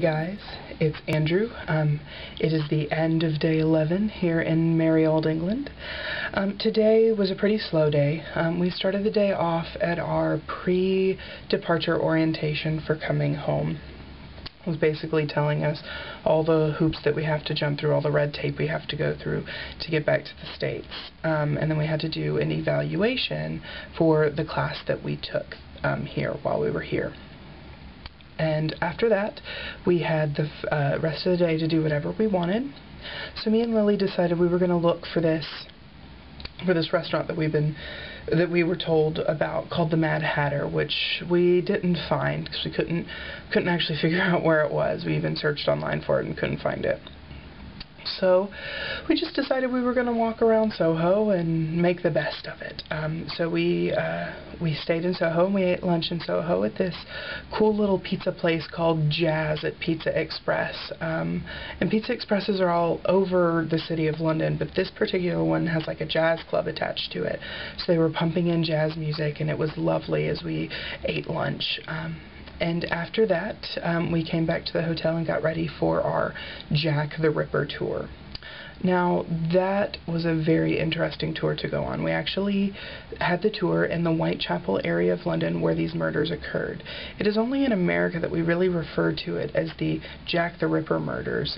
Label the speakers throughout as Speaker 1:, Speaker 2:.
Speaker 1: Hey guys, it's Andrew. It is the end of day 11 here in merry old England. Today was a pretty slow day. We started the day off at our pre-departure orientation for coming home. It was basically telling us all the hoops that we have to jump through, all the red tape we have to go through to get back to the States. And then we had to do an evaluation for the class that we took here while we were here. And after that, we had the rest of the day to do whatever we wanted. So me and Lily decided we were going to look for this restaurant that we were told about, called the Mad Hatter, which we didn't find because we couldn't actually figure out where it was. We even searched online for it and couldn't find it. So we just decided we were going to walk around Soho and make the best of it. So we stayed in Soho and we ate lunch in Soho at this cool little pizza place called Jazz at Pizza Express. And Pizza Expresses are all over the city of London, but this particular one has like a jazz club attached to it. So they were pumping in jazz music and it was lovely as we ate lunch. And after that, we came back to the hotel and got ready for our Jack the Ripper tour. Now, that was a very interesting tour to go on. We actually had the tour in the Whitechapel area of London where these murders occurred. It is only in America that we really refer to it as the Jack the Ripper murders.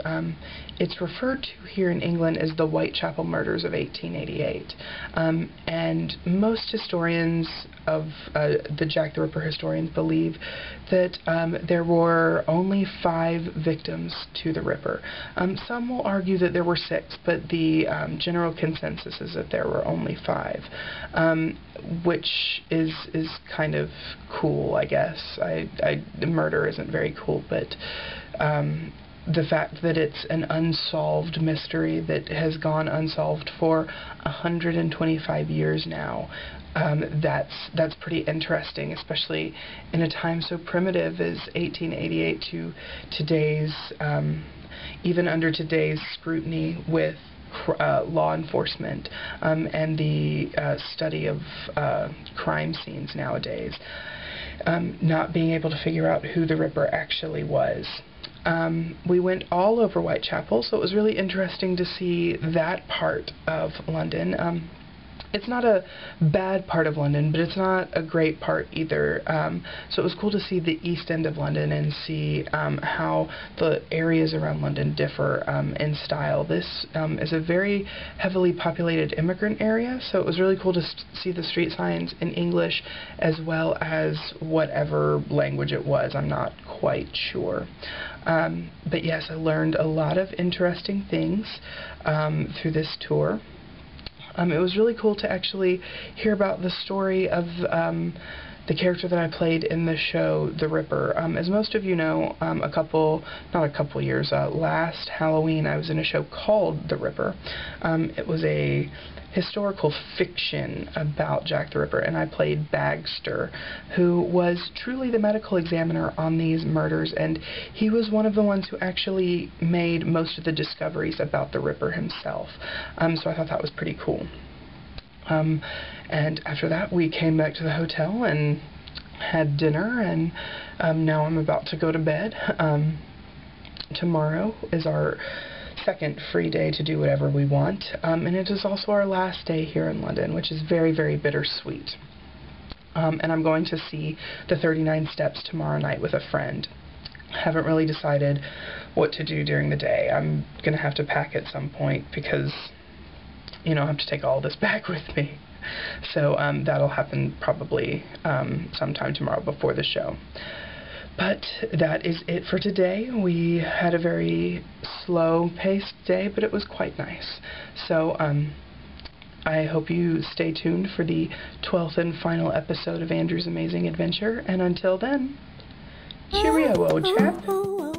Speaker 1: It's referred to here in England as the Whitechapel murders of 1888. And most historians of the Jack the Ripper historians believe that there were only 5 victims to the Ripper. Some will argue that there were 6. But the general consensus is that there were only 5, which is kind of cool, I guess. Murder isn't very cool, but the fact that it's an unsolved mystery that has gone unsolved for 125 years now, that's pretty interesting, especially in a time so primitive as 1888 to today's, even under today's scrutiny with law enforcement and the study of crime scenes nowadays, not being able to figure out who the Ripper actually was. We went all over Whitechapel, so it was really interesting to see that part of London. It's not a bad part of London, but it's not a great part either. So it was cool to see the East End of London and see how the areas around London differ in style. This is a very heavily populated immigrant area, so it was really cool to see the street signs in English as well as whatever language it was. I'm not quite sure. But yes, I learned a lot of interesting things through this tour. It was really cool to actually hear about the story of the character that I played in the show, The Ripper. As most of you know, last Halloween I was in a show called The Ripper. It was a historical fiction about Jack the Ripper, and I played Bagster, who was truly the medical examiner on these murders, and he was one of the ones who actually made most of the discoveries about the Ripper himself. So I thought that was pretty cool. And after that, we came back to the hotel and had dinner, and now I'm about to go to bed. Tomorrow is our second free day to do whatever we want, and it is also our last day here in London, which is very, very bittersweet. And I'm going to see the 39 Steps tomorrow night with a friend. I haven't really decided what to do during the day. I'm going to have to pack at some point because, you know, I have to take all this back with me. So that'll happen probably sometime tomorrow before the show. But that is it for today. We had a very slow-paced day, but it was quite nice. So I hope you stay tuned for the 12th and final episode of Andrew's Amazing Adventure. And until then, cheerio, old chap.